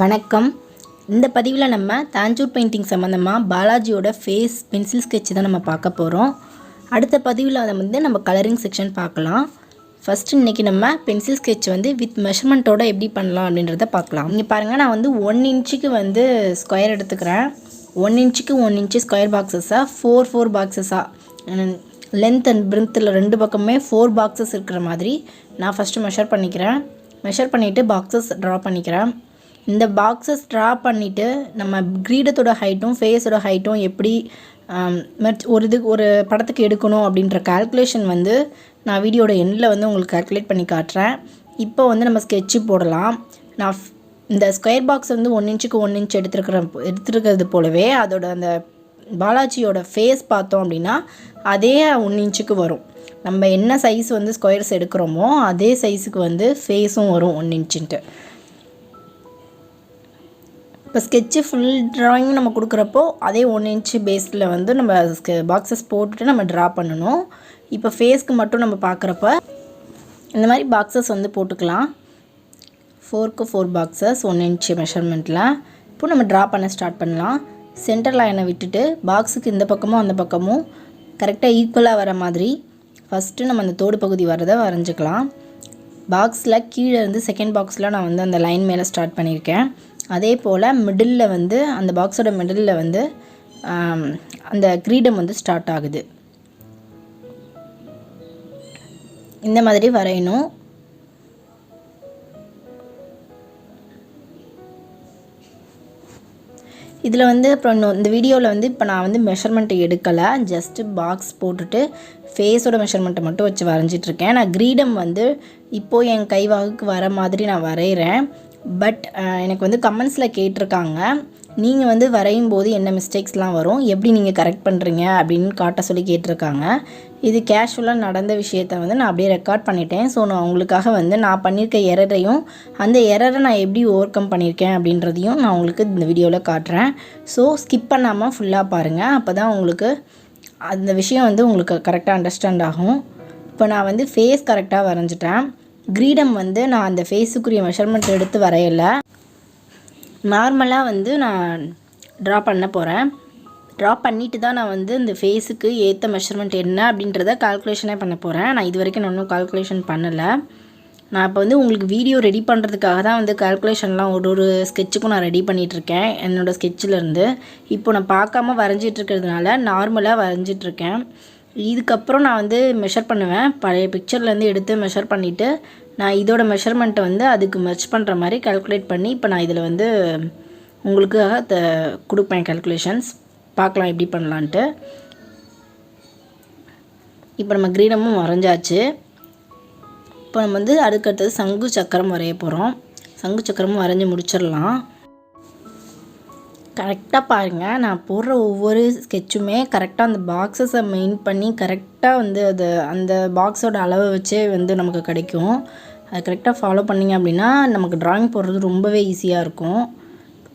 வணக்கம். இந்த பதிவில் நம்ம தாஞ்சூர் பெயிண்டிங் சம்மந்தமாக பாலாஜியோட ஃபேஸ் பென்சில் ஸ்கெட்ச் தான் நம்ம பார்க்க போகிறோம். அடுத்த பதிவில் அதை நம்ம கலரிங் செக்ஷன் பார்க்கலாம். ஃபஸ்ட்டு இன்றைக்கி நம்ம பென்சில் ஸ்கெட்ச் வித் மெஷர்மெண்ட்டோடு எப்படி பண்ணலாம் அப்படின்றத பார்க்கலாம். இங்கே பாருங்கள், நான் 1 இன்ச்சுக்கு ஸ்கொயர் எடுத்துக்கிறேன். 1 இன்ச்சுக்கு 1 இன்ச்சு ஸ்கொயர் பாக்ஸஸாக 4 பாக்ஸஸாக லென்த் அண்ட் பிரெத்தில் 2 பக்கமே 4 பாக்ஸஸ் இருக்கிற மாதிரி நான் ஃபஸ்ட்டு மெஷர் பண்ணிக்கிறேன். மெஷர் பண்ணிவிட்டு பாக்ஸஸ் ட்ரா பண்ணிக்கிறேன். இந்த பாக்ஸஸ் ட்ரா பண்ணிவிட்டு நம்ம கிரீடத்தோட ஹைட்டும் ஃபேஸோட ஹைட்டும் எப்படி ஒரு படத்துக்கு எடுக்கணும் அப்படின்ற கால்குலேஷன் நான் வீடியோட எண்டில் உங்களுக்கு கால்குலேட் பண்ணி காட்டுறேன். இப்போ நம்ம ஸ்கெட்சு போடலாம். நான் இந்த ஸ்கொயர் பாக்ஸ் 1 இன்ச்சுக்கு 1 இன்ச் எடுத்துருக்கிறது போலவே அதோட அந்த பாலாஜியோட ஃபேஸ் பார்த்தோம் அப்படின்னா அதே 1 இன்ச்சுக்கு வரும். நம்ம என்ன சைஸ் ஸ்கொயர்ஸ் எடுக்கிறோமோ அதே சைஸுக்கு ஃபேஸும் வரும் 1 இன்ச்சுன்ட்டு. இப்போ ஸ்கெட்சு ஃபுல் ட்ராயிங் நம்ம கொடுக்குறப்போ அதே 1 இன்ச்சு பேஸில் நம்ம பாக்ஸஸ் போட்டுட்டு நம்ம ட்ரா பண்ணணும். இப்போ ஃபேஸ்க்கு மட்டும் நம்ம பார்க்குறப்ப இந்த மாதிரி பாக்ஸஸ் போட்டுக்கலாம். 4க்கு 4 பாக்ஸஸ் 1 இன்ச்சு மெஷர்மெண்ட்டில். இப்போ நம்ம ட்ரா பண்ண ஸ்டார்ட் பண்ணலாம். சென்டர் லைனை விட்டுட்டு பாக்ஸுக்கு இந்த பக்கமும் அந்த பக்கமும் கரெக்டாக ஈக்குவலாக வர மாதிரி ஃபஸ்ட்டு நம்ம அந்த தோடு பகுதி வரதை வரைஞ்சிக்கலாம். பாக்ஸில் கீழே செகண்ட் பாக்ஸில் நான் அந்த லைன் மேலே ஸ்டார்ட் பண்ணியிருக்கேன். அதே போல் மிடில் அந்த பாக்ஸோட மிடில் அந்த கிரீடம் ஸ்டார்ட் ஆகுது. இந்த மாதிரி வரையணும். இதில் அப்புறம் இந்த வீடியோவில் இப்போ நான் மெஷர்மெண்ட்டு எடுக்கலை. ஜஸ்ட்டு பாக்ஸ் போட்டுட்டு ஃபேஸோட மெஷர்மெண்ட்டை மட்டும் வச்சு வரைஞ்சிட்ருக்கேன். நான் கிரீடம் இப்போது என் கைவாகுக்கு வர மாதிரி நான் வரைகிறேன். பட் எனக்கு கமெண்ட்ஸில் கேட்டிருக்காங்க, நீங்கள் வரையும் போது என்ன மிஸ்டேக்ஸ்லாம் வரும், எப்படி நீங்கள் கரெக்ட் பண்ணுறீங்க அப்படின்னு காட்ட சொல்லி கேட்டிருக்காங்க. இது கேஷுவலாக நடந்த விஷயத்தை நான் அப்படியே ரெக்கார்ட் பண்ணிட்டேன். ஸோ நான் உங்களுக்காக நான் பண்ணியிருக்க எரரையும் அந்த எரரை நான் எப்படி ஓவர் கம் பண்ணியிருக்கேன் அப்படின்றதையும் நான் உங்களுக்கு இந்த வீடியோவில் காட்டுறேன். ஸோ ஸ்கிப் பண்ணாமல் ஃபுல்லாக பாருங்கள். அப்போ தான் உங்களுக்கு அந்த விஷயம் உங்களுக்கு கரெக்டாக அண்டர்ஸ்டாண்ட் ஆகும். இப்போ நான் ஃபேஸ் கரெக்டாக வரைஞ்சிட்டேன். கிரீடம் நான் அந்த ஃபேஸுக்குரிய மெஷர்மெண்ட் எடுத்து வரையலை. நார்மலாக நான் ட்ரா பண்ண போகிறேன். ட்ரா பண்ணிவிட்டு தான் நான் இந்த ஃபேஸுக்கு ஏற்ற மெஷர்மெண்ட் என்ன அப்படின்றத கால்குலேஷனே பண்ண போகிறேன். நான் இது வரைக்கும் நான் இன்னும் கால்குலேஷன் பண்ணலை. நான் இப்போ உங்களுக்கு வீடியோ ரெடி பண்ணுறதுக்காக தான் கால்குலேஷன்லாம் ஒரு ஸ்கெட்சுக்கும் நான் ரெடி பண்ணிகிட்ருக்கேன். என்னோடய ஸ்கெட்சிலேருந்து இப்போ நான் பார்க்காம வரைஞ்சிட்ருக்கிறதுனால நார்மலாக வரைஞ்சிட்ருக்கேன். இதுக்கப்புறம் நான் மெஷர் பண்ணுவேன். பழைய பிக்சர்லேருந்து எடுத்து மெஷர் பண்ணிவிட்டு நான் இதோட மெஷர்மெண்ட்டை அதுக்கு மெர்ச் பண்ணுற மாதிரி கால்குலேட் பண்ணி இப்போ நான் இதில் உங்களுக்காக கொடுப்பேன் கால்குலேஷன்ஸ். பார்க்கலாம் எப்படி பண்ணலான்ட்டு. இப்போ நம்ம கிரீடமும் வரைஞ்சாச்சு. இப்போ நம்ம அதுக்கடுத்தது சங்கு சக்கரம் வரைய போகிறோம். சங்கு சக்கரமும் வரைஞ்சி முடிச்சிடலாம். கரெக்டாக பாருங்கள், நான் போடுற ஒவ்வொரு ஸ்கெட்சுமே கரெக்டாக அந்த பாக்ஸஸை மெயின் பண்ணி கரெக்டாக அது அந்த பாக்ஸோட அளவை வச்சே நமக்கு கிடைக்கும். அது கரெக்டாக ஃபாலோ பண்ணிங்க அப்படின்னா நமக்கு ட்ராயிங் போடுறது ரொம்பவே ஈஸியாக இருக்கும்.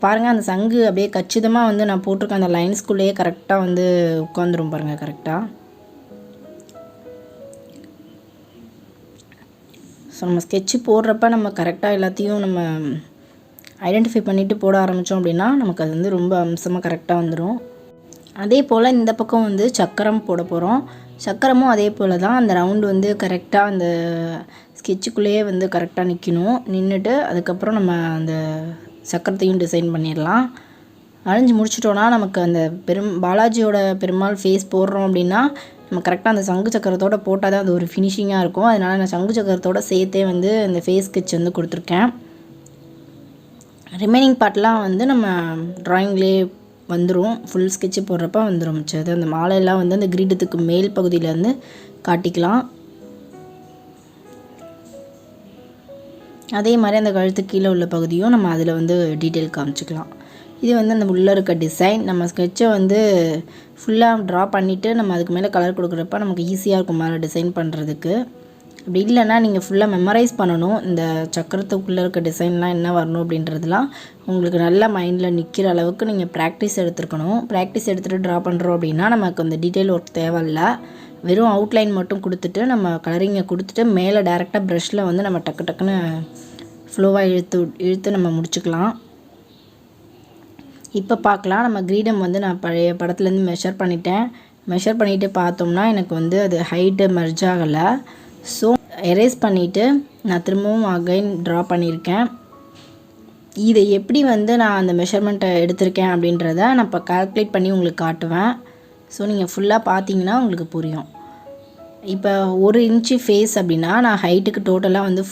பாருங்கள், அந்த சங்கு அப்படியே கச்சிதமாக நான் போட்டிருக்க அந்த லைன்ஸ்குள்ளேயே கரெக்டாக உட்காந்துரும் பாருங்கள். கரெக்டாக ஸோ நம்ம ஸ்கெட்சு போடுறப்ப நம்ம கரெக்டாக எல்லாத்தையும் நம்ம ஐடென்டிஃபை பண்ணிவிட்டு போட ஆரம்பித்தோம் அப்படின்னா நமக்கு அது ரொம்ப அம்சமாக கரெக்டாக வந்துடும். அதே போல் இந்த பக்கம் சக்கரம் போட போகிறோம். சக்கரமும் அதே போல் தான். அந்த ரவுண்டு கரெக்டாக அந்த ஸ்கெட்சுக்குள்ளேயே கரெக்டாக நிற்கணும். நின்றுட்டு அதுக்கப்புறம் நம்ம அந்த சக்கரத்தையும் டிசைன் பண்ணிடலாம். அழிஞ்சு முடிச்சிட்டோன்னா நமக்கு அந்த பாலாஜியோட பெருமாள் ஃபேஸ் போடுறோம் அப்படின்னா நம்ம கரெக்டாக அந்த சங்கு சக்கரத்தோடு போட்டால் தான் அது ஒரு ஃபினிஷிங்காக இருக்கும். அதனால் நான் சங்கு சக்கரத்தோடு சேர்த்தே அந்த ஃபேஸ் ஸ்கெட்ச் கொடுத்துருக்கேன். ரிமைனிங் பார்ட்லாம் நம்ம ட்ராயிங்லேயே வந்துடும். ஃபுல் ஸ்கெட்சு போடுறப்ப வந்துடும். மிச்சது அந்த மாலையெல்லாம் அந்த கிரீடத்துக்கு மேல் பகுதியிலேருந்து காட்டிக்கலாம். அதே மாதிரி அந்த கழுத்துக்கு கீழே உள்ள பகுதியும் நம்ம அதில் டீட்டெயில் காமிச்சிக்கலாம். இது அந்த உள்ளே இருக்க டிசைன். நம்ம ஸ்கெட்சை ஃபுல்லாக ட்ரா பண்ணிவிட்டு நம்ம அதுக்கு மேலே கலர் கொடுக்குறப்ப நமக்கு ஈஸியாக இருக்கும் மேலே டிசைன் பண்ணுறதுக்கு. அப்படி இல்லைன்னா நீங்கள் ஃபுல்லாக மெமரைஸ் பண்ணணும். இந்த சக்கரத்துக்குள்ளே இருக்க டிசைன்லாம் என்ன வரணும் அப்படின்றதுலாம் உங்களுக்கு நல்லா மைண்டில் நிற்கிற அளவுக்கு நீங்கள் ப்ராக்டிஸ் எடுத்துருக்கணும். ப்ராக்டிஸ் எடுத்துகிட்டு ட்ரா பண்ணுறோம் அப்படின்னா நமக்கு அந்த டீட்டெயில் ஒர்க் தேவையில்லை. வெறும் அவுட்லைன் மட்டும் கொடுத்துட்டு நம்ம கலரிங்கை கொடுத்துட்டு மேலே டேரெக்டாக ப்ரஷில் நம்ம டக்கு டக்குன்னு ஃப்ளோவாக இழுத்து நம்ம முடிச்சுக்கலாம். இப்போ பார்க்கலாம். நம்ம கிரீடம் வந்து நான் பழைய படத்துலேருந்து மெஷர் பண்ணிட்டேன். மெஷர் பண்ணிவிட்டு பார்த்தோம்னா எனக்கு வந்து அது ஹைட்டு மெர்ஜ் ஆகலை. ஸோ எரேஸ் பண்ணிவிட்டு நான் திரும்பவும் அகைன் ட்ரா பண்ணியிருக்கேன். இதை எப்படி வந்து நான் அந்த மெஷர்மெண்ட்டை எடுத்திருக்கேன் அப்படின்றத நான் இப்போ கால்குலேட் பண்ணி உங்களுக்கு காட்டுவேன். ஸோ நீங்கள் ஃபுல்லாக பார்த்தீங்கன்னா உங்களுக்கு புரியும். இப்போ 1 இன்ச்சு ஃபேஸ் அப்படின்னா நான் ஹைட்டுக்கு டோட்டலாக வந்து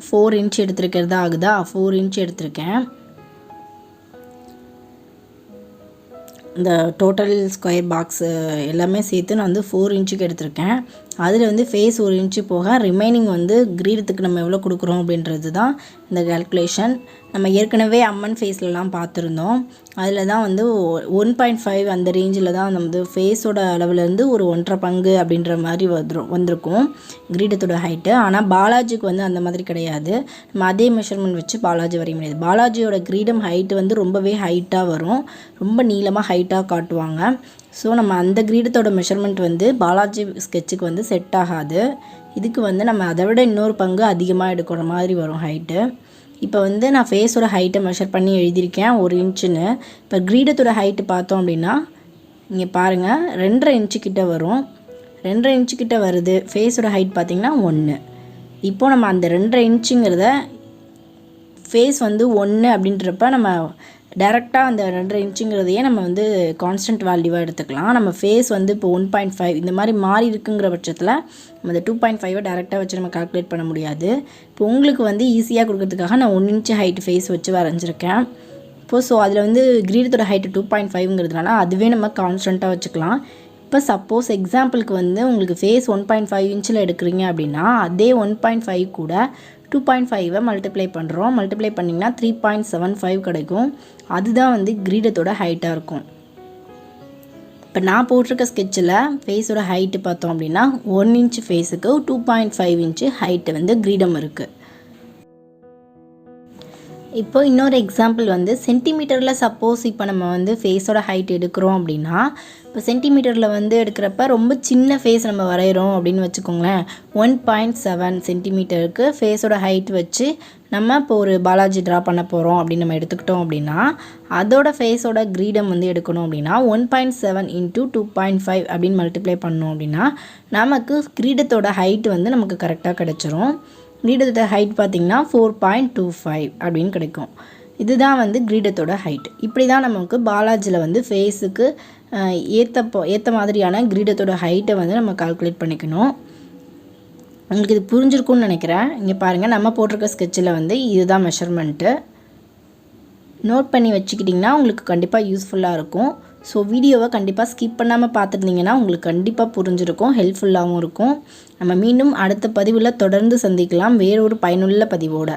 4 இன்ச் எடுத்துருக்கிறதா ஆகுதா, 4 இன்ச் எடுத்திருக்கேன். இந்த டோட்டல் ஸ்கொயர் பாக்ஸு எல்லாமே சேர்த்து நான் வந்து 4 இன்ச்சுக்கு எடுத்திருக்கேன். அதில் வந்து ஃபேஸ் 1 இன்ச்சு போக ரிமைனிங் வந்து கிரீடத்துக்கு நம்ம எவ்வளோ கொடுக்குறோம் அப்படின்றது தான் இந்த கால்குலேஷன். நம்ம ஏற்கனவே அம்மன் ஃபேஸ்லலாம் பார்த்துருந்தோம். அதில் தான் வந்து 1.5 அந்த ரேஞ்சில் தான் நம்ம வந்து ஃபேஸோட அளவுலேருந்து ஒரு 1.5 பங்கு அப்படின்ற மாதிரி வந்திருக்கும் கிரீடத்தோட ஹைட்டு. ஆனால் பாலாஜிக்கு வந்து அந்த மாதிரி கிடையாது. நம்ம அதே மெஷர்மெண்ட் வச்சு பாலாஜி வரைய முடியாது. பாலாஜியோட கிரீடம் ஹைட்டு வந்து ரொம்பவே ஹைட்டாக வரும், ரொம்ப நீளமாக ஹைட்டாக காட்டுவாங்க. ஸோ நம்ம அந்த கிரீடத்தோட மெஷர்மெண்ட் வந்து பாலாஜி ஸ்கெட்சுக்கு வந்து செட் ஆகாது. இதுக்கு வந்து நம்ம அதை விட இன்னொரு பங்கு அதிகமாக எடுக்கிற மாதிரி வரும் ஹைட்டு. இப்போ வந்து நான் ஃபேஸோட ஹைட்டை மெஷர் பண்ணி எழுதியிருக்கேன் 1 இன்ச்சுன்னு. இப்போ கிரீடத்தோட ஹைட்டு பார்த்தோம் அப்படின்னா இங்கே பாருங்கள் 2.5 இன்ச்சு கிட்ட வரும். 2.5 இன்ச்சு கிட்ட வருது. ஃபேஸோட ஹைட் பார்த்திங்கன்னா 1. இப்போது நம்ம அந்த 2.5 இன்ச்சுங்கிறத ஃபேஸ் வந்து 1 அப்படின்றப்ப நம்ம டேரெக்டாக அந்த 2.5 இன்ச்சுங்கிறதையே நம்ம வந்து கான்ஸ்டன்ட் வேல்யூவாக எடுத்துக்கலாம். நம்ம ஃபேஸ் வந்து இப்போ 1.5 இந்த மாதிரி மாறி இருக்குங்கிற பட்சத்தில் நம்ம இந்த 2.5 டேரெக்டாக வச்சு நம்ம கால்குலேட் பண்ண முடியாது. இப்போ உங்களுக்கு வந்து ஈஸியாக கொடுக்கறதுக்காக நான் 1 இன்ச்சு ஹைட் ஃபேஸ் வச்சு வரைஞ்சிருக்கேன். இப்போது ஸோ அதில் வந்து கிரீடத்தோட ஹைட்டு 2.5ங்கிறதுனால அதுவே நம்ம கான்ஸ்டண்ட்டாக வச்சுக்கலாம். இப்போ சப்போஸ் எக்ஸாம்பிளுக்கு வந்து உங்களுக்கு ஃபேஸ் 1.5 இன்ச்சில் எடுக்கிறீங்க அப்படின்னா அதே 1.5 கூட 2.5 மல்டிப்ளை பண்ணுறோம். மல்டிப்ளை பண்ணிங்கன்னா 3.75 கிடைக்கும். அதுதான் வந்து கிரீடத்தோட ஹைட்டாக இருக்கும். இப்போ நான் போட்டிருக்க ஸ்கெட்சில் ஃபேஸோட ஹைட்டு பார்த்தோம் அப்படின்னா 1 இன்ச் ஃபேஸுக்கு 2.5 இன்ச்சு ஹைட்டு வந்து கிரீடம் இருக்குது. இப்போ இன்னொரு எக்ஸாம்பிள் வந்து சென்டிமீட்டரில் சப்போஸ் இப்போ நம்ம வந்து ஃபேஸோட ஹைட் எடுக்கிறோம் அப்படின்னா இப்போ சென்டிமீட்டரில் வந்து எடுக்கிறப்ப ரொம்ப சின்ன ஃபேஸ் நம்ம வரைகிறோம் அப்படின்னு வச்சுக்கோங்களேன். 1.7 சென்டிமீட்டருக்கு ஃபேஸோட ஹைட் வச்சு நம்ம இப்போ ஒரு பாலாஜி ட்ரா பண்ண போகிறோம் அப்படின்னு நம்ம எடுத்துக்கிட்டோம் அப்படின்னா அதோட ஃபேஸோட கிரீடம் வந்து எடுக்கணும் அப்படின்னா 1.7 × 2.5 அப்படின்னு மல்டிப்ளை பண்ணோம் அப்படின்னா நமக்கு கிரீடத்தோட ஹைட் வந்து நமக்கு கரெக்டாக கிடச்சிரும். கிரீடத்தோட ஹைட் பார்த்திங்கன்னா 4.25 அப்படின்னு கிடைக்கும். இதுதான் வந்து கிரீடத்தோட ஹைட். இப்படி தான் நமக்கு பாலாஜியில் வந்து ஃபேஸுக்கு ஏற்ற மாதிரியான கிரீடத்தோட ஹைட்டை வந்து நம்ம கால்குலேட் பண்ணிக்கணும். உங்களுக்கு இது புரிஞ்சிருக்கும்னு நினைக்கிறேன். இங்கே பாருங்கள், நம்ம போட்டிருக்க ஸ்கெட்சில் வந்து இதுதான் மெஷர்மெண்ட்டு. நோட் பண்ணி வச்சுக்கிட்டிங்கன்னா உங்களுக்கு கண்டிப்பாக யூஸ்ஃபுல்லாக இருக்கும். ஸோ வீடியோவை கண்டிப்பாக ஸ்கிப் பண்ணாமல் பார்த்துருந்தீங்கன்னா உங்களுக்கு கண்டிப்பாக புரிஞ்சிருக்கும், ஹெல்ப்ஃபுல்லாகவும் இருக்கும். நம்ம மீண்டும் அடுத்த பதிவில் தொடர்ந்து சந்திக்கலாம் வேறொரு பயனுள்ள பதிவோட.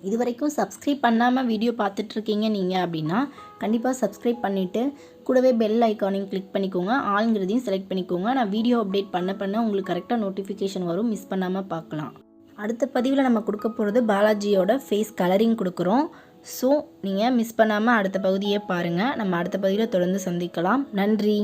இது வரைக்கும் சப்ஸ்கிரைப் பண்ணாமல் வீடியோ பார்த்துட்ருக்கீங்க நீங்கள் அப்படின்னா கண்டிப்பாக சப்ஸ்கிரைப் பண்ணிவிட்டு கூடவே பெல் ஐக்கானையும் கிளிக் பண்ணிக்கோங்க. ஆளுங்கிறதையும் செலக்ட் பண்ணிக்கோங்க. நான் வீடியோ அப்டேட் பண்ண உங்களுக்கு கரெக்டாக நோட்டிஃபிகேஷன் வரும், மிஸ் பண்ணாமல் பார்க்கலாம். அடுத்த பதிவில் நம்ம கொடுக்க போகிறது பாலாஜியோட ஃபேஸ் கலரிங் கொடுக்குறோம். ஸோ நீங்கள் மிஸ் பண்ணாமல் அடுத்த பகுதியை பாருங்கள். நம்ம அடுத்த பகுதியில் தொடர்ந்து சந்திக்கலாம். நன்றி.